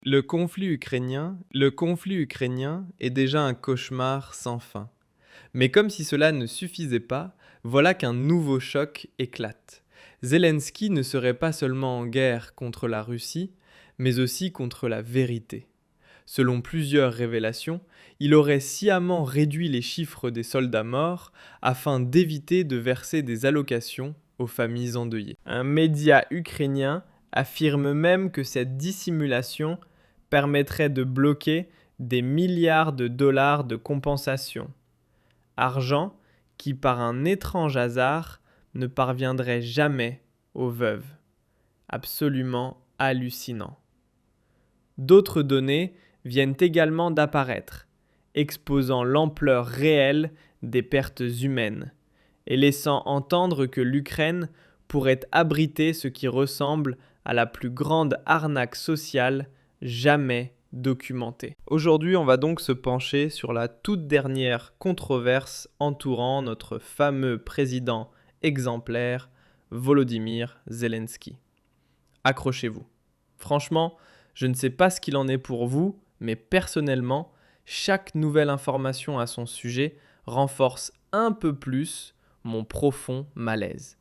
Le conflit ukrainien est déjà un cauchemar sans fin. Mais comme si cela ne suffisait pas, voilà qu'un nouveau choc éclate. Zelensky ne serait pas seulement en guerre contre la Russie, mais aussi contre la vérité. Selon plusieurs révélations, il aurait sciemment réduit les chiffres des soldats morts afin d'éviter de verser des allocations aux familles endeuillées. Un média ukrainien affirme même que cette dissimulation permettrait de bloquer des milliards de dollars de compensation, argent qui par un étrange hasard ne parviendrait jamais aux veuves. Absolument hallucinant. D'autres données viennent également d'apparaître, exposant l'ampleur réelle des pertes humaines et laissant entendre que l'Ukraine pourrait abriter ce qui ressemble à la plus grande arnaque sociale jamais documentée. Aujourd'hui, on va donc se pencher sur la toute dernière controverse entourant notre fameux président exemplaire, Volodymyr Zelensky. Accrochez-vous. Franchement, je ne sais pas ce qu'il en est pour vous, mais personnellement, chaque nouvelle information à son sujet renforce un peu plus mon profond malaise.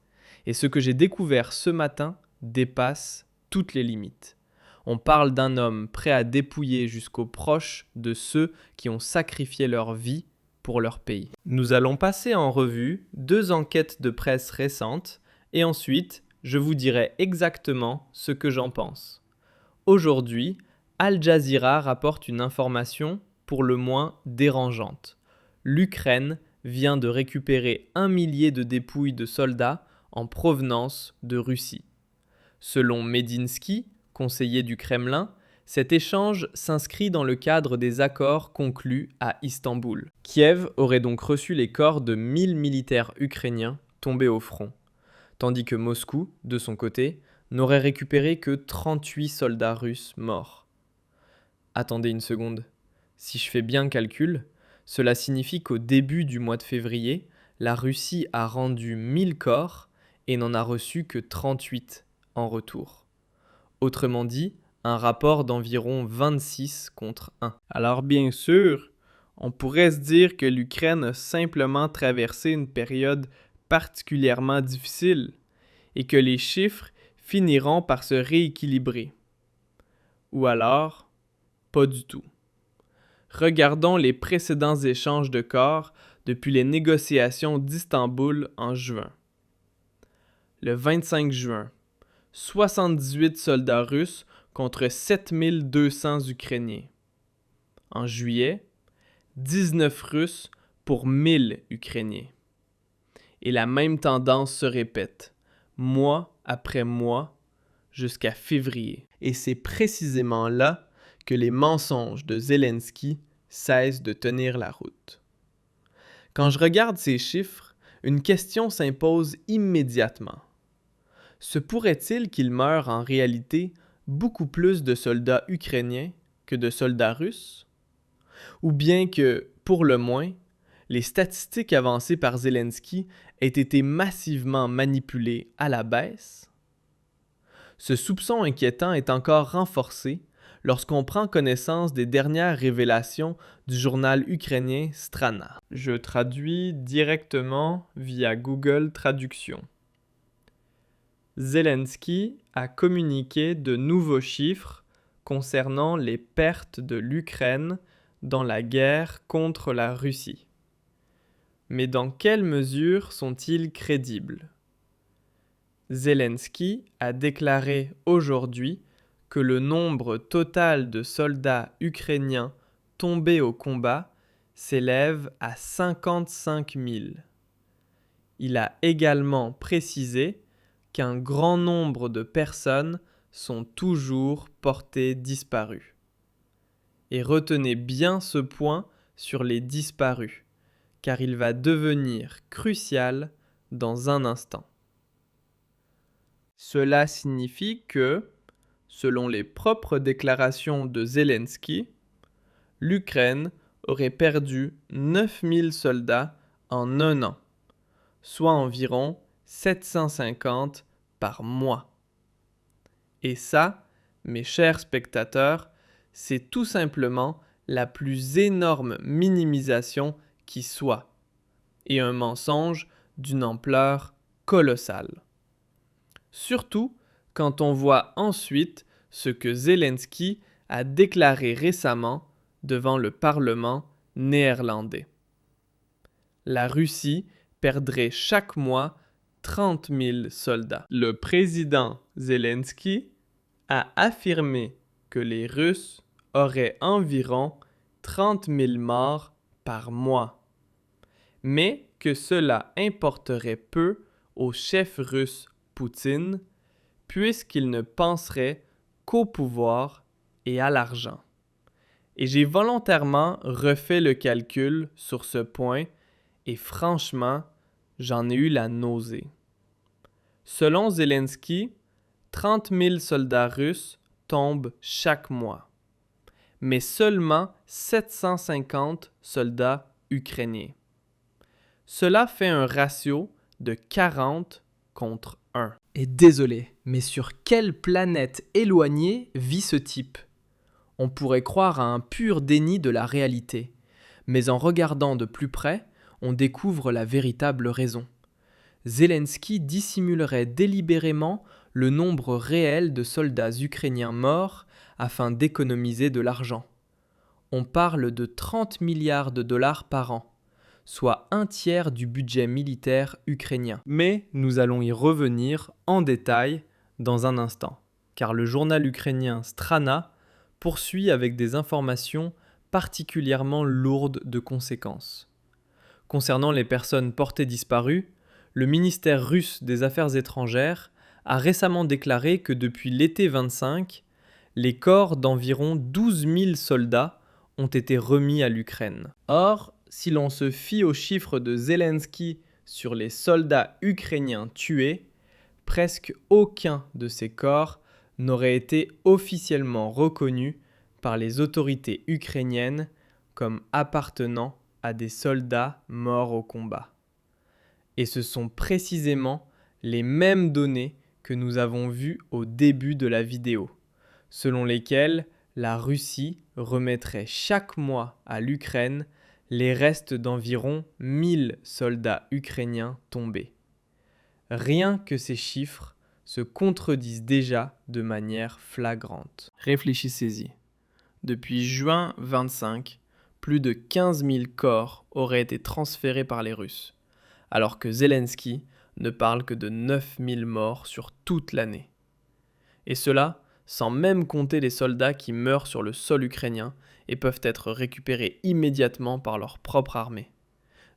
Et ce que j'ai découvert ce matin dépasse toutes les limites. On parle d'un homme prêt à dépouiller jusqu'aux proches de ceux qui ont sacrifié leur vie pour leur pays. Nous allons passer en revue 2 enquêtes de presse récentes et ensuite, je vous dirai exactement ce que j'en pense. Aujourd'hui, Al Jazeera rapporte une information pour le moins dérangeante. L'Ukraine vient de récupérer 1 millier de dépouilles de soldats en provenance de Russie. Selon Medinsky, conseiller du Kremlin, cet échange s'inscrit dans le cadre des accords conclus à Istanbul. Kiev aurait donc reçu les corps de 1000 militaires ukrainiens tombés au front, tandis que Moscou, de son côté, n'aurait récupéré que 38 soldats russes morts. Attendez une seconde. Si je fais bien le calcul, cela signifie qu'au début du mois de février, la Russie a rendu 1000 corps et n'en a reçu que 38 en retour. Autrement dit, un rapport d'environ 26 contre 1. Alors bien sûr, on pourrait se dire que l'Ukraine a simplement traversé une période particulièrement difficile et que les chiffres finiront par se rééquilibrer. Ou alors, pas du tout. Regardons les précédents échanges de corps depuis les négociations d'Istanbul en juin. Le 25 juin, 78 soldats russes contre 7200 Ukrainiens. En juillet, 19 Russes pour 1000 Ukrainiens. Et la même tendance se répète, mois après mois, jusqu'à février. Et c'est précisément là que les mensonges de Zelensky cessent de tenir la route. Quand je regarde ces chiffres, une question s'impose immédiatement. Se pourrait-il qu'il meure en réalité beaucoup plus de soldats ukrainiens que de soldats russes? Ou bien que, pour le moins, les statistiques avancées par Zelensky aient été massivement manipulées à la baisse? Ce soupçon inquiétant est encore renforcé lorsqu'on prend connaissance des dernières révélations du journal ukrainien Strana. Je traduis directement via Google Traduction. Zelensky a communiqué de nouveaux chiffres concernant les pertes de l'Ukraine dans la guerre contre la Russie. Mais dans quelle mesure sont-ils crédibles? Zelensky a déclaré aujourd'hui que le nombre total de soldats ukrainiens tombés au combat s'élève à 55 000. Il a également précisé qu'un grand nombre de personnes sont toujours portées disparues. Et retenez bien ce point sur les disparus, car il va devenir crucial dans un instant. Cela signifie que, selon les propres déclarations de Zelensky, l'Ukraine aurait perdu 9000 soldats en un an, soit environ 750 par mois. Et ça, mes chers spectateurs, c'est tout simplement la plus énorme minimisation qui soit, et un mensonge d'une ampleur colossale. Surtout quand on voit ensuite ce que Zelensky a déclaré récemment devant le Parlement néerlandais. La Russie perdrait chaque mois 30 000 soldats. Le président Zelensky a affirmé que les Russes auraient environ 30 000 morts par mois, mais que cela importerait peu au chef russe Poutine, puisqu'il ne penserait qu'au pouvoir et à l'argent. Et j'ai volontairement refait le calcul sur ce point, et franchement, j'en ai eu la nausée. Selon Zelensky, 30 000 soldats russes tombent chaque mois, mais seulement 750 soldats ukrainiens. Cela fait un ratio de 40 contre 1. Et désolé, mais sur quelle planète éloignée vit ce type ? On pourrait croire à un pur déni de la réalité, mais en regardant de plus près, on découvre la véritable raison. Zelensky dissimulerait délibérément le nombre réel de soldats ukrainiens morts afin d'économiser de l'argent. On parle de 30 milliards de dollars par an, soit un tiers du budget militaire ukrainien. Mais nous allons y revenir en détail dans un instant, car le journal ukrainien Strana poursuit avec des informations particulièrement lourdes de conséquences. Concernant les personnes portées disparues, le ministère russe des Affaires étrangères a récemment déclaré que depuis l'été 25, les corps d'environ 12 000 soldats ont été remis à l'Ukraine. Or, si l'on se fie aux chiffres de Zelensky sur les soldats ukrainiens tués, presque aucun de ces corps n'aurait été officiellement reconnu par les autorités ukrainiennes comme appartenant à des soldats morts au combat. Et ce sont précisément les mêmes données que nous avons vues au début de la vidéo, selon lesquelles la Russie remettrait chaque mois à l'Ukraine les restes d'environ 1000 soldats ukrainiens tombés. Rien que ces chiffres se contredisent déjà de manière flagrante. Réfléchissez-y. Depuis juin 25, plus de 15 000 corps auraient été transférés par les Russes, alors que Zelensky ne parle que de 9 000 morts sur toute l'année. Et cela sans même compter les soldats qui meurent sur le sol ukrainien et peuvent être récupérés immédiatement par leur propre armée,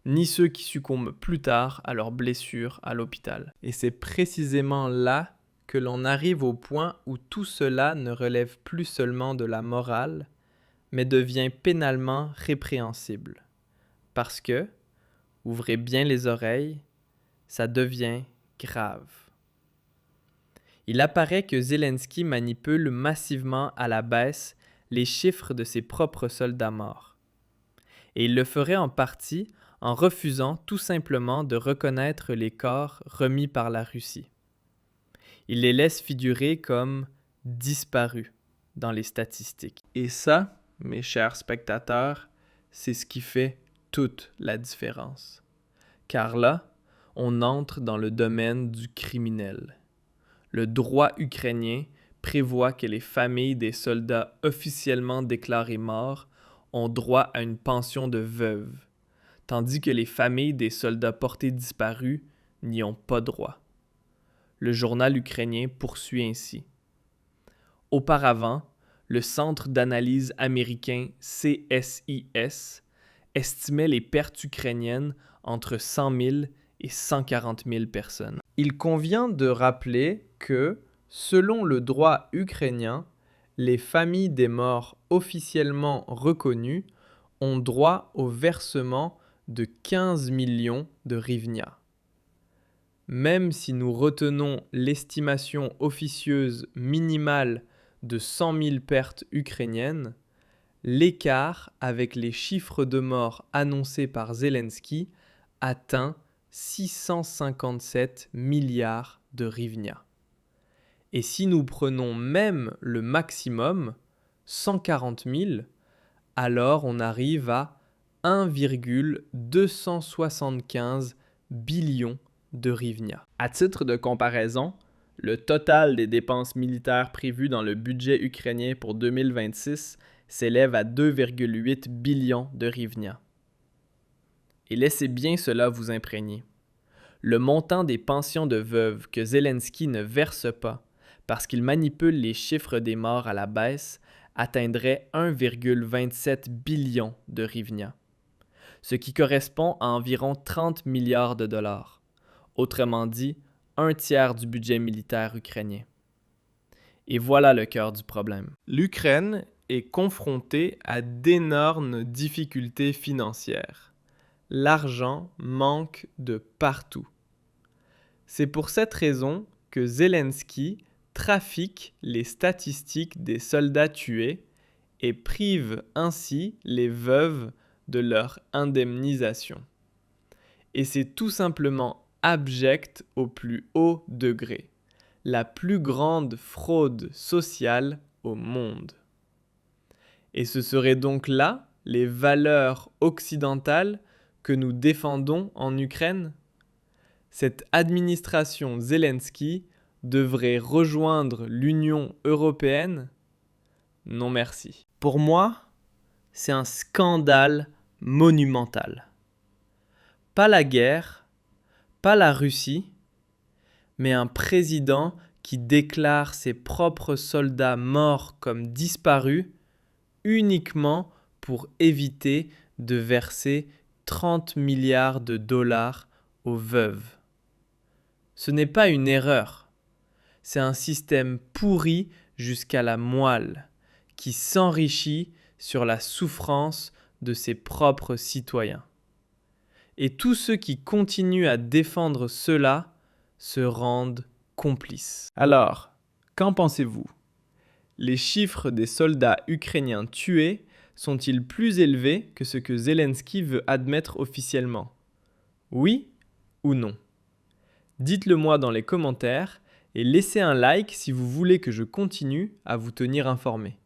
ni ceux qui succombent plus tard à leurs blessures à l'hôpital. Et c'est précisément là que l'on arrive au point où tout cela ne relève plus seulement de la morale, mais devient pénalement répréhensible. Parce que, ouvrez bien les oreilles, ça devient grave. Il apparaît que Zelensky manipule massivement à la baisse les chiffres de ses propres soldats morts. Et il le ferait en partie en refusant tout simplement de reconnaître les corps remis par la Russie. Il les laisse figurer comme disparus dans les statistiques. Et ça, mes chers spectateurs, c'est ce qui fait toute la différence. Car là, on entre dans le domaine du criminel. Le droit ukrainien prévoit que les familles des soldats officiellement déclarés morts ont droit à une pension de veuve, tandis que les familles des soldats portés disparus n'y ont pas droit. Le journal ukrainien poursuit ainsi. Auparavant, le centre d'analyse américain CSIS estimait les pertes ukrainiennes entre 100 000 et 140 000 personnes. Il convient de rappeler que, selon le droit ukrainien, les familles des morts officiellement reconnues ont droit au versement de 15 millions de hryvnia. Même si nous retenons l'estimation officieuse minimale de 100 000 pertes ukrainiennes, l'écart avec les chiffres de morts annoncés par Zelensky atteint 657 milliards de hryvnia. Et si nous prenons même le maximum, 140 000, alors on arrive à 1,275 billion de hryvnias. À titre de comparaison, le total des dépenses militaires prévues dans le budget ukrainien pour 2026 s'élève à 2,8 billions de hryvnias. Et laissez bien cela vous imprégner. Le montant des pensions de veuves que Zelensky ne verse pas parce qu'il manipule les chiffres des morts à la baisse atteindrait 1,27 billion de hryvnias, ce qui correspond à environ 30 milliards de dollars, autrement dit, un tiers du budget militaire ukrainien. Et voilà le cœur du problème. L'Ukraine est confrontée à d'énormes difficultés financières. L'argent manque de partout. C'est pour cette raison que Zelensky trafique les statistiques des soldats tués et prive ainsi les veuves de leur indemnisation. Et c'est tout simplement abject au plus haut degré, la plus grande fraude sociale au monde. Et ce seraient donc là les valeurs occidentales que nous défendons en Ukraine? Cette administration Zelensky devrait rejoindre l'Union européenne? Non merci. Pour moi, c'est un scandale monumental. Pas la guerre, pas la Russie, mais un président qui déclare ses propres soldats morts comme disparus uniquement pour éviter de verser 30 milliards de dollars aux veuves. Ce n'est pas une erreur, c'est un système pourri jusqu'à la moelle qui s'enrichit sur la souffrance de ses propres citoyens. Et tous ceux qui continuent à défendre cela se rendent complices. Alors, qu'en pensez-vous? Les chiffres des soldats ukrainiens tués sont-ils plus élevés que ce que Zelensky veut admettre officiellement? Oui ou non? Dites-le moi dans les commentaires et laissez un like si vous voulez que je continue à vous tenir informé.